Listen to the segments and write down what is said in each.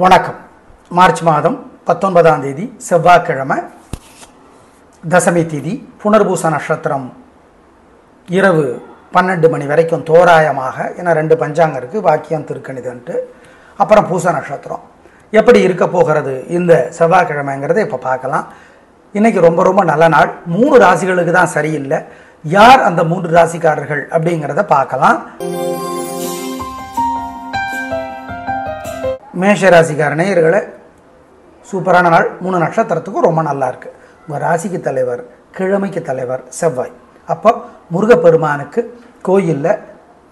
வணக்கம். மார்ச் மாதம் 19ஆம் தேதி செவ்வாய்க்கிழமை, தசமி திதி, புனர்பூச நட்சத்திரம் இரவு 12 மணி வரைக்கும் தோராயமாக. ஏன்னா 2 பஞ்சாங்கம் இருக்குது, வாக்கியம் திருக்கணிதன்ட்டு. அப்புறம் பூச நட்சத்திரம் எப்படி இருக்க போகிறது இந்த செவ்வாய்க்கிழமைங்கிறத இப்போ பார்க்கலாம். இன்றைக்கி ரொம்ப நல்ல நாள். 3 ராசிகளுக்கு தான் சரியில்லை. யார் அந்த 3 ராசிக்காரர்கள் அப்படிங்கிறத பார்க்கலாம். மேஷராசிக்கார நேயர்களே, சூப்பரான நாள். 3 நட்சத்திரத்துக்கும் ரொம்ப நல்லா இருக்குது. உங்கள் ராசிக்கு தலைவர், கிழமைக்கு தலைவர் செவ்வாய். அப்போ முருகப்பெருமானுக்கு கோயிலில்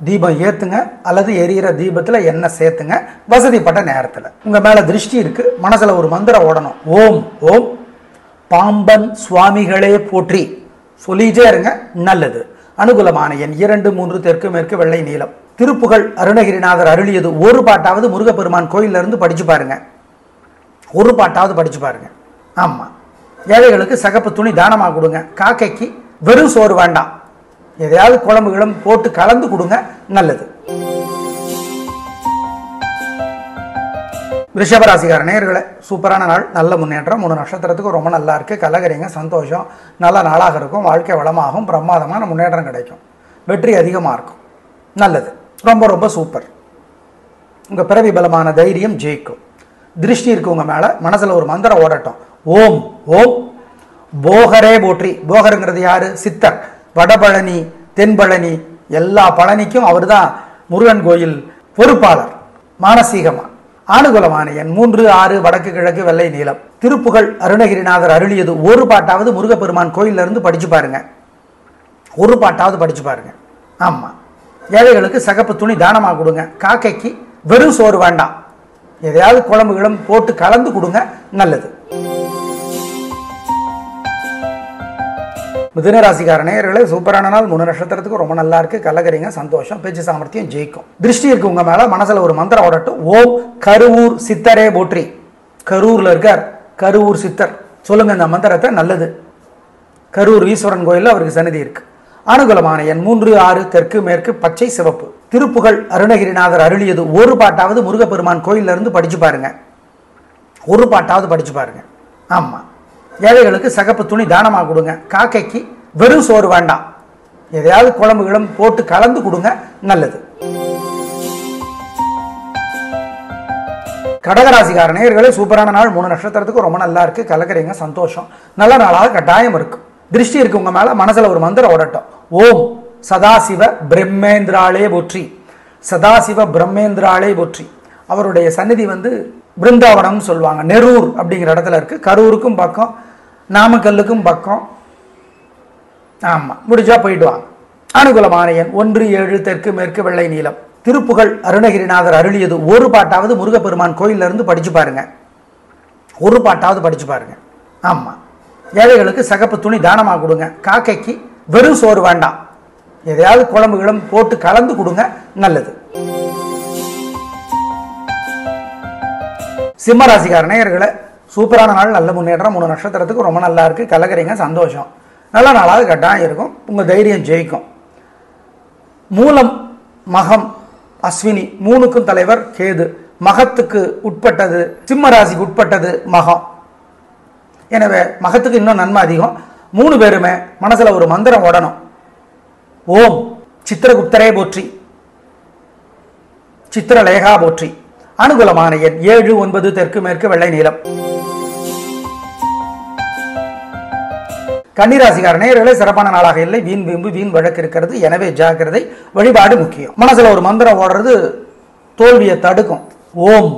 தீபம் ஏற்றுங்க, அல்லது எரியிற தீபத்தில் எண்ணெய் சேர்த்துங்க. வசதிப்பட்ட நேரத்தில் உங்கள் மேலே திருஷ்டி இருக்குது, மனசில் ஒரு மந்திரம் ஓடணும். ஓம் ஓம் பாம்பன் சுவாமிகளே போற்றி சொல்லிட்டே இருங்க, நல்லது. அனுகூலமான எண் 2, 3, தெற்கு மேற்கு வெள்ளை நீலம். திருப்புகழ் அருணகிரிநாதர் அருளியது ஒரு பாட்டாவது முருகப்பெருமான் கோயிலில் இருந்து படிச்சு பாருங்க. ஒரு பாட்டாவது படிச்சு பாருங்க. ஆமாம், ஏழைகளுக்கு சகப்பு துணி தானமாக கொடுங்க. காக்கைக்கு வெறும் சோறு வேண்டாம், எதையாவது குழம்புகளும் போட்டு கலந்து கொடுங்க, நல்லது. ரிஷபராசிக்கார நேயர்களே, சூப்பரான நாள், நல்ல முன்னேற்றம். 3 நட்சத்திரத்துக்கு ரொம்ப நல்லா இருக்குது. கலகரிங்க, சந்தோஷம், நல்ல நாளாக இருக்கும். வாழ்க்கை வளமாகும், பிரமாதமான முன்னேற்றம் கிடைக்கும், வெற்றி அதிகமாக இருக்கும், நல்லது. ரொம்ப சூப்பர். உங்கள் பிறவி பலமான தைரியம் ஜெயிக்கும். திருஷ்டி இருக்கு உங்கள் மேலே, மனசில் ஒரு மந்திரம் ஓடட்டும். ஓம் ஓம் போகரே போற்றி. போகருங்கிறது யாரு? சித்தர். வடபழனி, தென்பழனி, எல்லா பழனிக்கும் அவர் தான் முருகன் கோயில் பொறுப்பாளர். மானசீகமா. ஆனுகூலமான எண் 3, 6, வடக்கு கிழக்கு வெள்ளை நீலம். திருப்புகழ் அருணகிரிநாதர் அருளியது ஒரு பாட்டாவது முருகப்பெருமான் கோயிலில் இருந்து படிச்சு பாருங்க. ஒரு பாட்டாவது படிச்சு பாருங்க. ஆமாம், ஏழைகளுக்கு சகப்பு துணி தானமாக கொடுங்க. காக்கைக்கு வெறும் சோறு வேண்டாம், எதையாவது குழம்புகளும் போட்டு கலந்து கொடுங்க, நல்லது. மிதுன ராசிக்கார நேயர்களே, சூப்பரான நாள். 3 நட்சத்திரத்துக்கு ரொம்ப நல்லா இருக்கு. கலகரிங்க, சந்தோஷம், பேச்சு சாமர்த்தியம் ஜெயிக்கும். திருஷ்டி இருக்கு உங்க மேல, மனசுல ஒரு மந்திரம் ஓடட்டும். ஓம் கருவூர் சித்தரே போற்றி. கரூர்ல இருக்கார் கருவூர் சித்தர், சொல்லுங்க இந்த மந்திரத்தை, நல்லது. கரூர் ஈஸ்வரன் கோயிலில் அவருக்கு சன்னதி இருக்கு. அனுகூலமான எண் 3, 6, தெற்கு மேற்கு பச்சை சிவப்பு. திருப்புகழ் அருணகிரிநாதர் அருளியது ஒரு பாட்டாவது முருகப்பெருமான் கோயிலில் இருந்து படிச்சு பாருங்க. ஒரு பாட்டாவது படிச்சு பாருங்க. ஆமாம், ஏழைகளுக்கு சகப்பு துணி தானமாக கொடுங்க. காக்கைக்கு வெறும் சோறு வேண்டாம், எதையாவது குழம்புகளும் போட்டு கலந்து கொடுங்க, நல்லது. கடகராசிக்கார நேயர்களே, சூப்பரான நாள். 3 நட்சத்திரத்துக்கு ரொம்ப நல்லா இருக்கு. கலக்கறீங்க, சந்தோஷம், நல்ல நாளாக கட்டாயம் இருக்கும். திருஷ்டி இருக்கு உங்க மேல, மனசுல ஒரு மந்திரம் ஓடட்டும். ஓம் சதாசிவ பிரம்மேந்திராளே போற்றி. சதாசிவ பிரம்மேந்திராளே போற்றி. அவருடைய சந்நிதி பிருந்தாவனம் சொல்லுவாங்க, நெரூர் அப்படிங்கிற இடத்துல இருக்கு. கரூருக்கும் பக்கம், நாமக்கல்லுக்கும் பக்கம். ஆமா, முடிஞ்சா போயிட்டு வாங்க. அனுகூலமான எண் 1, 7, தெற்கு மேற்கு வெள்ளை நீலம். திருப்புகழ் அருணகிரிநாதர் அருளியது ஒரு பாட்டாவது முருகப்பெருமான் கோயிலில் இருந்து படிச்சு பாருங்க. ஒரு பாட்டாவது படிச்சு பாருங்க. ஆமா, ஏழைகளுக்கு சகப்பு துணி தானமாக கொடுங்க. காக்கைக்கு வெறும் சோறு வேண்டாம், எதையாவது குழம்புகளும் போட்டு கலந்து கொடுங்க, நல்லது. சிம்மராசிக்கார நேயர்களே, சூப்பரான நாள், நல்ல முன்னேற்றம். 3 நட்சத்திரத்துக்கு ரொம்ப நல்லா இருக்கு. கலகரிங்க, சந்தோஷம், நல்ல நாளாக கட்டாயம் இருக்கும். உங்க தைரியம் ஜெயிக்கும். மூலம், மகம், அஸ்வினி 3க்கும் தலைவர் கேது. மகத்துக்கு உட்பட்டது, சிம்ம ராசிக்கு உட்பட்டது மகம். எனவே மகத்துக்கு இன்னும் நன்மை அதிகம். 3 பேருமே மனசுல ஒரு மந்திரம் ஓடணும். ஓம் சித்திரகுப்தரே போற்றி, சித்திரலேகா போற்றி. அனுகூலமான எண் 7, 9, தெற்கு மேற்கு வெள்ளை நீலம். கன்னிராசிக்கார நேயர்களே, சிறப்பான நாளாக இல்லை. வீண் வீம்பு, வீண் வழக்கு இருக்கிறது. எனவே ஜாக்கிரதை. வழிபாடு முக்கியம். மனசுல ஒரு மந்திரம் ஓடுறது தோல்வியை தடுக்கும். ஓம்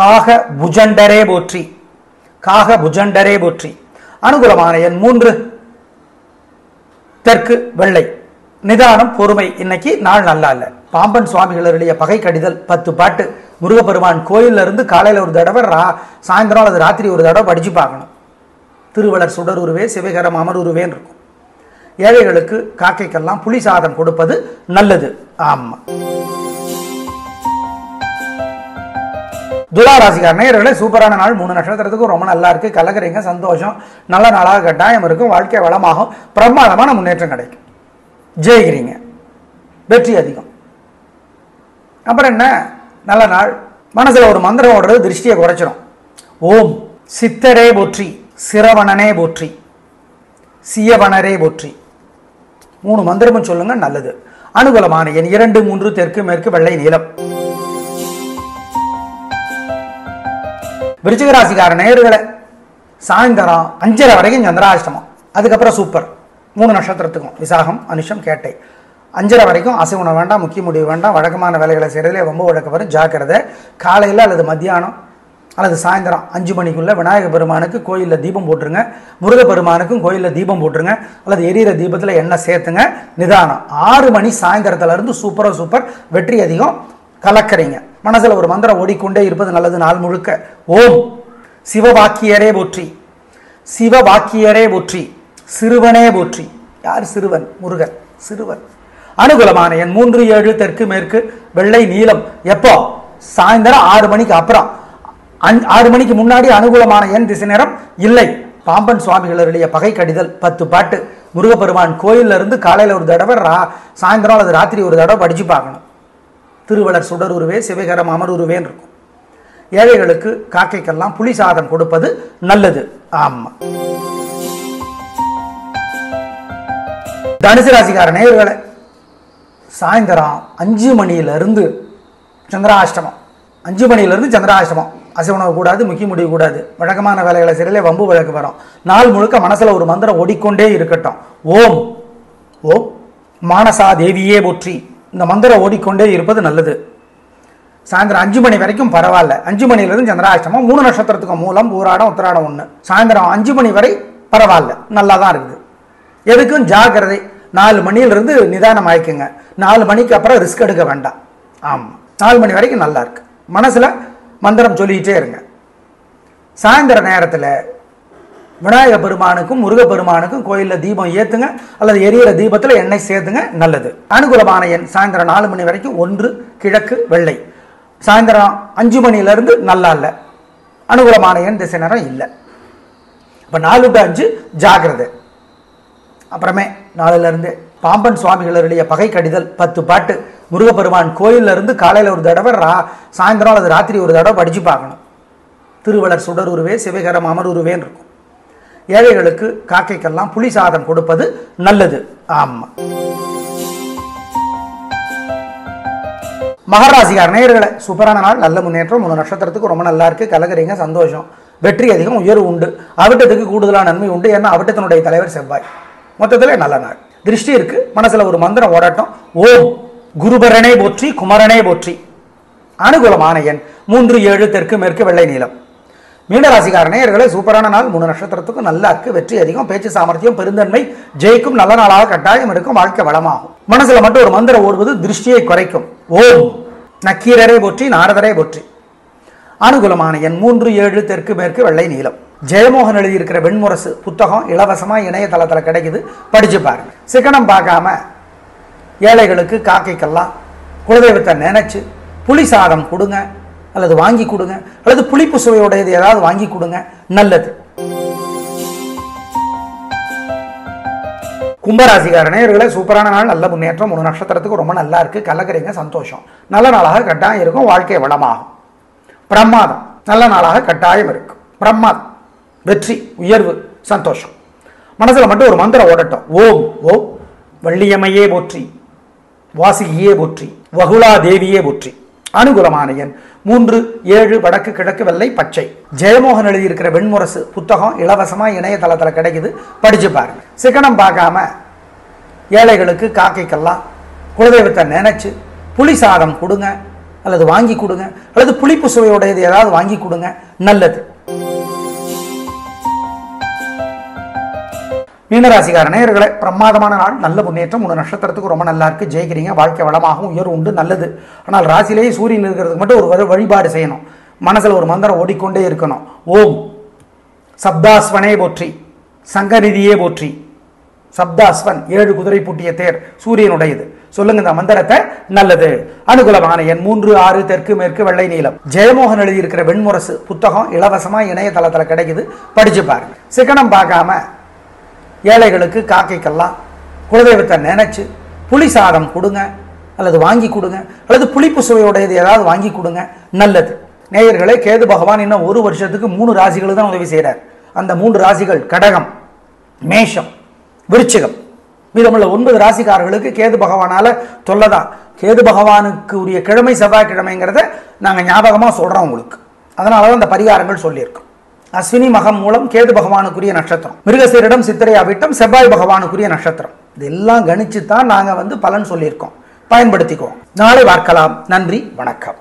காக புஜண்டரே போற்றி. காக புஜண்டரே போற்றி. அனுகூலமான எண் 3, தெற்கு வெள்ளை. நிதானம், பொறுமை. இன்னைக்கு நாள் நல்லா இல்லை. பாம்பன் சுவாமிகளுடைய பகை கடிதல் 10 பாட்டு முருகப்பெருமான் கோயிலில் இருந்து காலையில் ஒரு தடவை, சாயந்தரம் அல்லது ராத்திரி ஒரு தடவை படிச்சு பார்க்கணும். திருவளர் சுடருருவே சிவகரம் அமருருவேன்னு இருக்கும். ஏழைகளுக்கு காக்கைக்கெல்லாம் புளி சாதம் கொடுப்பது நல்லது. ஆமா. துளாராசிக்கார நேயர்களே, சூப்பரான நாள். 3 நட்சத்திரத்துக்கும் ரொம்ப நல்லா இருக்கு. கலகரிங்க, சந்தோஷம், நல்ல நாளாக கட்டாயம் இருக்கும். வாழ்க்கை வளமாகும், பிரமாதமான முன்னேற்றம் கிடைக்கும். ஜெயிக்கிறீங்க, வெற்றி அதிகம். அப்புறம் என்ன, நல்ல நாள். மனசில் ஒரு மந்திரம் ஓடுறது திருஷ்டியை குறைச்சிடும். ஓம் சித்தரே போற்றி, சிரவணனே போற்றி, சியவனரே போற்றி. 3 மந்திரமும் சொல்லுங்க, நல்லது. அனுகூலமான எண் 2, 3, தெற்கு மேற்கு, வெள்ளை நீலம். விருச்சிக ராசிக்கார நேயர்களே, சாயந்தரம் 5:30 வரைக்கும் சந்திராஷ்டமம். அதுக்கப்புறம் சூப்பர். 3 நட்சத்திரத்துக்கும் விசாகம், அனுஷம், கேட்டை. 5:30 வரைக்கும் அசை உணவு வேண்டாம், முக்கிய முடிவு வேண்டாம், வழக்கமான வேலைகளை செய்கிறதுலே ரொம்ப வழக்கு வரும். ஜாக்கிரதை. காலையில் அல்லது மத்தியானம் அல்லது சாயந்தரம் 5 மணிக்குள்ளே விநாயக பெருமானுக்கு கோயிலில் தீபம் போட்டுருங்க. முருக பெருமானுக்கும் கோயிலில் தீபம் போட்டுருங்க. அல்லது எரியிற தீபத்தில் எண்ணெய் சேர்த்துங்க. நிதானம். 6 மணி சாயந்தரத்துலேருந்து சூப்பர் வெற்றி அதிகம். கலக்கறீங்க. மனசில் ஒரு மந்திரம் ஓடிக்கொண்டே இருப்பது நல்லது நாள் முழுக்க. ஓம் சிவவாக்கியரே போற்றி, சிவவாக்கியரே போற்றி, சிறுவனே போற்றி. யார் சிறுவன்? முருகன் சிறுவன். அனுகூலமான எண் 3, 7, தெற்கு மேற்கு, வெள்ளை நீலம். எப்போ? சாயந்தரம் 6 மணிக்கு அப்புறம். 6 மணிக்கு முன்னாடி அனுகூலமான எண் திசை நேரம் இல்லை. பாம்பன் சுவாமிகளுடைய பகை கடிதல் 10 பாட்டு முருகப்பெருமான் கோயிலில் இருந்து காலையில் ஒரு தடவை, சாயந்தரம் அல்லது ராத்திரி ஒரு தடவை படிச்சு பார்க்கணும். திருவளர் சுடருருவே சிவகரம் அமருருவேன்னு இருக்கும். ஏழைகளுக்கு காக்கைக்கெல்லாம் புளி சாதம் கொடுப்பது நல்லது. ஆமா. தனுசு ராசிக்கார நேயர்களே, சாயந்தரம் 5 மணியிலிருந்து சந்திராஷ்டமம். 5 மணியிலிருந்து சந்திராஷ்டமம். அசைவணவு கூடாது, முக்கிய முடிவு கூடாது, வழக்கமான வேலைகளை செய்யலே வம்பு வழக்கு வரும். நாள் முழுக்க மனசில் ஒரு மந்திரம் ஓடிக்கொண்டே இருக்கட்டும். ஓம் ஓம் மானசா தேவியே போற்றி. இந்த மந்திரம் ஓடிக்கொண்டே இருப்பது நல்லது. சாயந்தரம் 5 மணி வரைக்கும் பரவாயில்ல. 5 மணியிலிருந்து சந்திராஷ்டமம். 3 நட்சத்திரத்துக்கும் மூலம், பூராடம், உத்திராடம் 1. சாயந்தரம் 5 மணி வரை பரவாயில்ல, நல்லா தான் இருக்குது. எதுக்கும் ஜாக்கிரதை. 4 மணியிலிருந்து நிதானம் ஆயிக்குங்க. 4 மணிக்கு அப்புறம் ரிஸ்க் எடுக்க வேண்டாம். ஆமாம், 4 மணி வரைக்கும் நல்லா இருக்கு. மனசில் மந்திரம் சொல்லிக்கிட்டே இருங்க. சாயந்தர நேரத்தில் விநாயக பெருமானுக்கும் முருகப்பெருமானுக்கும் கோயிலில் தீபம் ஏற்றுங்க. அல்லது எரியிற தீபத்தில் எண்ணெய் சேர்த்துங்க, நல்லது. அனுகூலமான எண் சாயந்தரம் 4 மணி வரைக்கும் 1, கிழக்கு, வெள்ளை. சாயந்தரம் 5 மணியிலிருந்து நல்லா இல்லை. அனுகூலமான எண் திசை நேரம் இல்லை. இப்போ 4 to 5 ஜாக்கிரதை. அப்புறமே 4லேருந்து பாம்பன் சுவாமிகளுடைய பகை கடிதல் 10 பாட்டு முருகப்பெருமான் கோயிலில் இருந்து காலையில் ஒரு தடவை, சாயந்தரம் அல்லது ராத்திரி ஒரு தடவை படித்து பார்க்கணும். திருவளர் சுடருருவே சிவகரம் அமருருவேன்னு இருக்கும். ஏழைகளுக்கு காக்கைக்கெல்லாம் புளி சாதம் கொடுப்பது நல்லது. ஆமாம். மகராசிக்கார நேயர்களே, சூப்பரான நாள், நல்ல முன்னேற்றம். 3 நட்சத்திரத்துக்கு ரொம்ப நல்லா இருக்கு. கலகரிங்க, சந்தோஷம், வெற்றி அதிகம், உயர்வு உண்டு. அவிட்டத்துக்கு கூடுதலான நன்மை உண்டு. ஏன்னா அவிட்டத்தினுடைய தலைவர் செவ்வாய். மொத்தத்தில் நல்ல நாள். திருஷ்டி இருக்கு. மனசுல ஒரு மந்திரம் ஓடட்டும். ஓம் குருபரனே போற்றி, குமரனே போற்றி. அனுகூலமான எண் 3, 7, தெற்கு மேற்கு, வெள்ளை நீலம். மீனராசிக்கார நேயர்களே, சூப்பரான நாள். 3 நட்சத்திரத்துக்கும் நல்லா இருக்கு. வெற்றி அதிகம், பேச்சு சாமர்த்தியம், பெருந்தன்மை, ஜெயிக்கும், நல்ல நாளாக கட்டாயம் இருக்கும், வாழ்க்கை வளமாகும். மனசுல மட்டும் ஒரு மந்திரம் ஓடுவது திருஷ்டியை குறைக்கும். ஓம் நக்கீரரே போற்றி, நாரதரே போற்றி. அனுகூலமான எண் 3, 7, தெற்கு மேற்கு, வெள்ளை நீலம். ஜெயமோகன் எழுதியிருக்கிற வெண்முரசு புத்தகம் இலவசமாக இணையதளத்தில் கிடைக்குது, படிச்சு பாருங்க. சிக்கனம் பார்க்காம ஏழைகளுக்கு காக்கைக்கெல்லாம் குலதெய்வத்தை நினைச்சு புளி சாதம் கொடுங்க, அல்லது வாங்கி கொடுங்க, அல்லது புளிப்பு சுவையுடையது ஏதாவது வாங்கி கொடுங்க, நல்லது. கும்பராசிக்கார நேயர்களே, சூப்பரான நாள், நல்ல முன்னேற்றம். 3 நட்சத்திரத்துக்கு ரொம்ப நல்லா இருக்கு. கலக்கறீங்க, சந்தோஷம், நல்ல நாளாக கட்டாயம் இருக்கும், வாழ்க்கை வளமாகும். பிரமாதம், நல்ல நாளாக கட்டாயம் இருக்கும். பிரமாதம், வெற்றி, உயர்வு, சந்தோஷம். மனசுல மட்டும் ஒரு மந்திரம் ஓடட்டும். ஓம் ஓம் வள்ளியம்மையே போற்றி, வாசிகியே போற்றி, வகுலா தேவியே போற்றி. அனுகூலமான எண் 3, 7, வடக்கு, கிழக்கு, வெள்ளை, பச்சை. ஜெயமோகன் எழுதியிருக்கிற வெண்முரசு புத்தகம் இலவசமாக இணையதளத்தில் கிடைக்குது, படிச்சு பாருங்க. சிக்கனம் பார்க்காம ஏழைகளுக்கு காக்கைக்கெல்லாம் குலதெய்வத்தை நினைச்சு புளி சாதம் கொடுங்க, அல்லது வாங்கி கொடுங்க, அல்லது புளிப்பு சுவையுடையது ஏதாவது வாங்கி கொடுங்க, நல்லது. மீனராசிக்கார நேயர்களே, பிரமாதமான நாள், நல்ல முன்னேற்றம். 3 நட்சத்திரத்துக்கு ரொம்ப நல்லா இருக்கு. ஜெயிக்கிறீங்க, வாழ்க்கை வளமாகவும், உயர்வு உண்டு, நல்லது. ஆனால் ராசியிலேயே சூரியன் இருக்கிறதுக்கு மட்டும் ஒரு வழிபாடு செய்யணும். மனசில் ஒரு மந்திரம் ஓடிக்கொண்டே இருக்கணும். ஓம் சப்தாஸ்வனே போற்றி, சங்கநிதியே போற்றி. சப்தாஸ்வன் 7 குதிரை பூட்டிய தேர், சூரியனுடையது. சொல்லுங்க இந்த மந்திரத்தை, நல்லது. அனுகூலமான எண் 3, 6, தெற்கு மேற்கு, வெள்ளை நீலம். ஜெயமோகன் எழுதியிருக்கிற வெண்முரசு புத்தகம் இலவசமாக இணையதளத்தில் கிடைக்குது, படிச்சு பாருங்க. சிக்கனம் பார்க்காம ஏழைகளுக்கு காக்கைக்கெல்லாம் குலதெய்வத்தை நினைச்சு புளி சாதம் கொடுங்க, அல்லது வாங்கி கொடுங்க, அல்லது புளிப்பு சுவையுடையது ஏதாவது வாங்கி கொடுங்க, நல்லது. நேயர்களே, கேது பகவான் இன்னும் ஒரு வருஷத்துக்கு 3 ராசிகளுக்கு தான் உதவி செய்கிறார். அந்த 3 ராசிகள் கடகம், மேஷம், விருச்சிகம். மீதமுள்ள 9 ராசிக்காரர்களுக்கு கேது பகவானால தொல்லதான். கேது பகவானுக்கு உரிய கிழமை செவ்வாய்க்கிழமைங்கிறத நாங்கள் ஞாபகமாக சொல்கிறோம் உங்களுக்கு. அதனால தான் அந்த பரிகாரங்கள் சொல்லியிருக்கோம். அஸ்வினி மகம் மூலம் கேது பகவானுக்குரிய நட்சத்திரம், மிருகசீரிடம் சித்திரை அவிட்டம் செவ்வாய் பகவானுக்குரிய நட்சத்திரம். இதெல்லாம் கணிச்சு தான் நாங்கள் பலன் சொல்லியிருக்கோம். பயன்படுத்திக்குவோம். நாளை பார்க்கலாம். நன்றி, வணக்கம்.